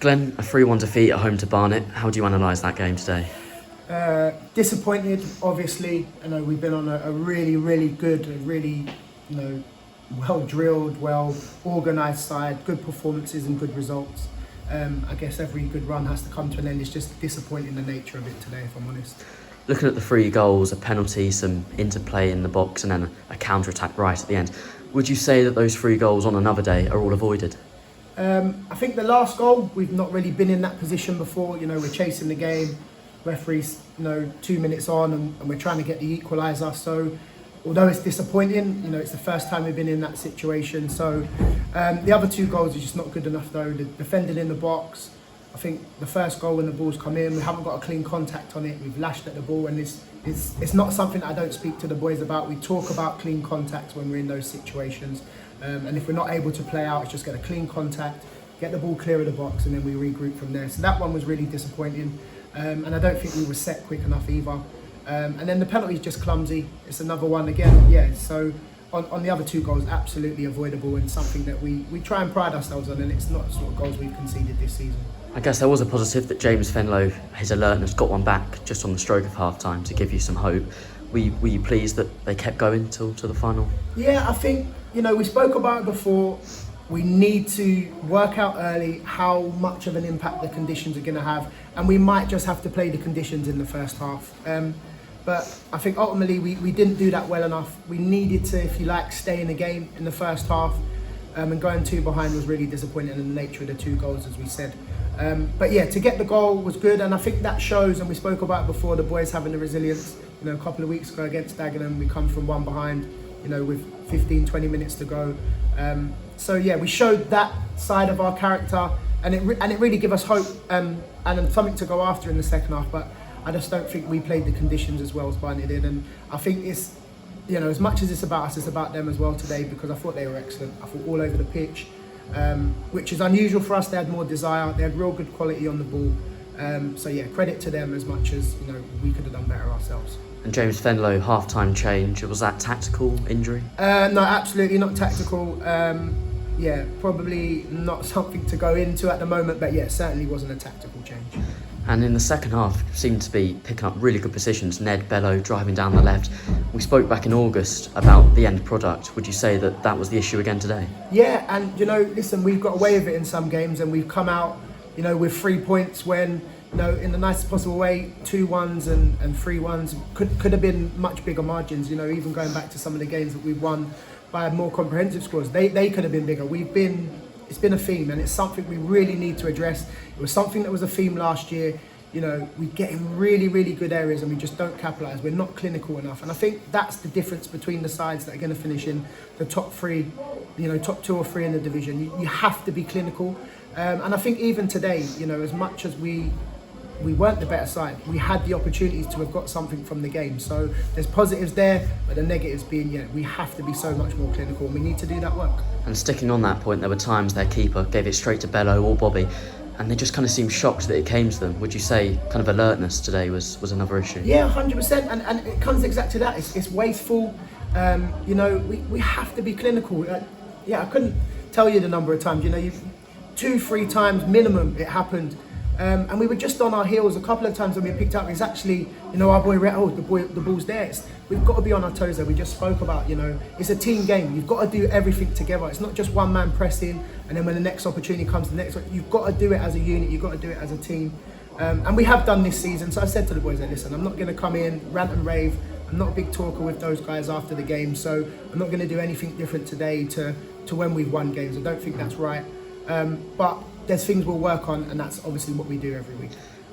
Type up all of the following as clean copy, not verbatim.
Glen, a 3-1 defeat at home to Barnet. How do you analyse that game today? Disappointed, obviously. I know we've been on a really good, well drilled, well organised side, good performances and good results. I guess every good run has to come to an end. It's just disappointing the nature of it today, if I'm honest. Looking at the 3 goals, a penalty, some interplay in the box and then a counter-attack right at the end, would you say that those 3 goals on another day are all avoided? I think the last goal, we've not really been in that position before. We're chasing the game, referee's 2 minutes on and we're trying to get the equaliser. So although it's disappointing, it's the first time we've been in that situation. So the other 2 goals are just not good enough though. The defending in the box, I think the first goal when the ball's come in, we haven't got a clean contact on it. We've lashed at the ball and it's not something that I don't speak to the boys about. We talk about clean contacts when we're in those situations. And if we're not able to play out, it's just get a clean contact, get the ball clear of the box and then we regroup from there. So that one was really disappointing. And I don't think we were set quick enough either. And then the penalty is just clumsy. It's another one again. Yeah, so on the other 2 goals, absolutely avoidable and something that we try and pride ourselves on, and it's not the sort of goals we've conceded this season. I guess there was a positive that James Fenlow, his alertness, got one back just on the stroke of half-time to give you some hope. Were you pleased that they kept going till the final? Yeah, I think, we spoke about it before. We need to work out early how much of an impact the conditions are going to have, and we might just have to play the conditions in the first half. But I think ultimately we didn't do that well enough. We needed to, if you like, stay in the game in the first half, and going 2 behind was really disappointing in the nature of the 2 goals, as we said. But yeah, to get the goal was good, and I think that shows, and we spoke about it before, the boys having the resilience. A couple of weeks ago against Dagenham, we come from 1 behind, with 15-20 minutes to go. So yeah, we showed that side of our character, and it really gave us hope and something to go after in the second half. But I just don't think we played the conditions as well as Barnet did, and I think it's, as much as it's about us, it's about them as well today, because I thought they were excellent. I thought all over the pitch, which is unusual for us. They had more desire, they had real good quality on the ball. So yeah, credit to them as much as we could have done better ourselves. And James Fenlow, half-time change, was that tactical injury? No, absolutely not tactical. Yeah, probably not something to go into at the moment, but yeah, certainly wasn't a tactical change. And in the second half, seemed to be picking up really good positions. Ned, Bello, driving down the left. We spoke back in August about the end product. Would you say that was the issue again today? Yeah, and listen, we've got away with it in some games, and we've come out, with 3 points when, in the nicest possible way, 2-1s and 3-1s could have been much bigger margins. Even going back to some of the games that we've won by more comprehensive scores, they could have been bigger. It's been a theme, and it's something we really need to address. It was something that was a theme last year. We get in really good areas and we just don't capitalise. We're not clinical enough, and I think that's the difference between the sides that are going to finish in the top 3, top 2 or 3 in the division. You have to be clinical, and I think even today, as much as we weren't the better side, we had the opportunities to have got something from the game. So there's positives there, but the negatives being, we have to be so much more clinical, and we need to do that work. And sticking on that point, there were times their keeper gave it straight to Bello or Bobby, and they just kind of seemed shocked that it came to them. Would you say kind of alertness today was another issue? Yeah, 100%, and it comes exactly that. It's wasteful. We have to be clinical. I couldn't tell you the number of times. 2-3 times minimum it happened. And we were just on our heels a couple of times when we picked up. It's actually, our boy, the ball's there. We've got to be on our toes there. We just spoke about, it's a team game. You've got to do everything together. It's not just one man pressing, and then when the next opportunity comes, the next one, you've got to do it as a unit. You've got to do it as a team. And we have done this season. So I said to the boys, listen, I'm not going to come in, rant and rave. I'm not a big talker with those guys after the game. So I'm not going to do anything different today to when we've won games. I don't think that's right. But there's things we'll work on, and that's obviously what we do every week.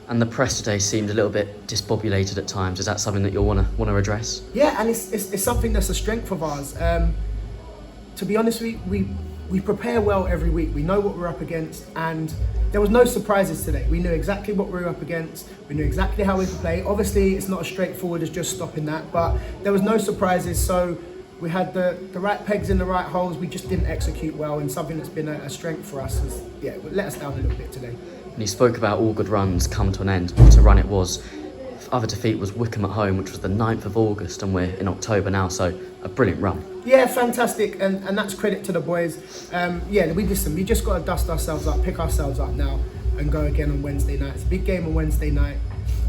And the press today seemed a little bit disbobulated at times. Is that something that you'll want to address? Yeah, and it's something that's a strength of ours. To be honest, we prepare well every week. We know what we're up against, and there was no surprises today. We knew exactly what we were up against. We knew exactly how we could play. Obviously, it's not as straightforward as just stopping that, but there was no surprises. So we had the right pegs in the right holes. We just didn't execute well, and something that's been a strength for us has let us down a little bit today. And you spoke about all good runs come to an end. What a run it was. The other defeat was Wycombe at home, which was the 9th of August, and we're in October now, so a brilliant run. Yeah, fantastic, and that's credit to the boys. We just got to dust ourselves up, pick ourselves up now. and go again on Wednesday night. It's a big game on Wednesday night.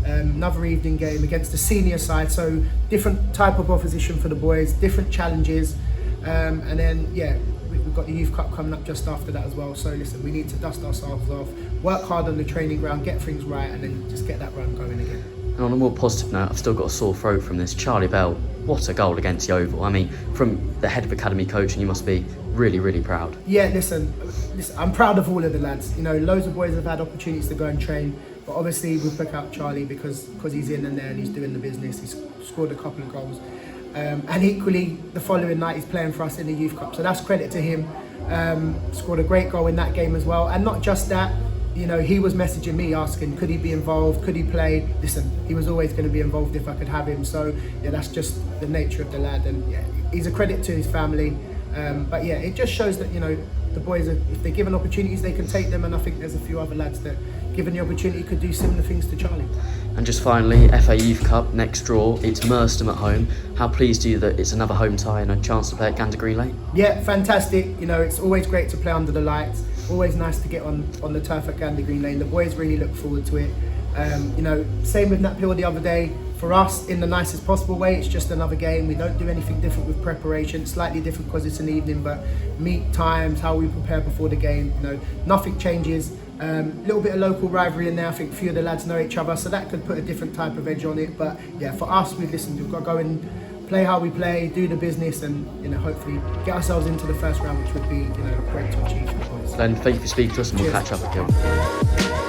Another evening game against the senior side, so different type of opposition for the boys, different challenges, and then we've got the Youth Cup coming up just after that as well. So listen, we need to dust ourselves off, work hard on the training ground, get things right, and then just get that run going again. And on a more positive note, I've still got a sore throat from this. Charlie Bell, what a goal against the Oval. I mean, from the head of academy coaching, you must be really, really proud. Yeah, listen, I'm proud of all of the lads. You know, loads of boys have had opportunities to go and train, but obviously we pick out Charlie because he's in and there and he's doing the business. He's scored a couple of goals. And equally, the following night he's playing for us in the Youth Cup. So that's credit to him. Scored a great goal in that game as well. And not just that, you know, he was messaging me asking, could he be involved? Could he play? Listen, he was always going to be involved if I could have him. So yeah, that's just the nature of the lad. And yeah, he's a credit to his family. But yeah, it just shows that, you know, the boys, if they're given opportunities, they can take them. And I think there's a few other lads that, given the opportunity, could do similar things to Charlie. And just finally, FA Youth Cup, next draw, it's Merstham at home. How pleased are you that it's another home tie and a chance to play at Gander Green Lane? Yeah, fantastic. You know, it's always great to play under the lights. Always nice to get on the turf at Gander Green Lane. The boys really look forward to it. You know, same with Nat Peel the other day. For us, in the nicest possible way, it's just another game. We don't do anything different with preparation. Slightly different because it's an evening, but meet times, how we prepare before the game, you know, nothing changes. Little bit of local rivalry in there. I think a few of the lads know each other, so that could put a different type of edge on it. But yeah, for us, we've got to go and play how we play, do the business, and you know, hopefully get ourselves into the first round, which would be, you know, great to achieve for the boys. Glen, thank you for speaking to us, and we'll catch up again.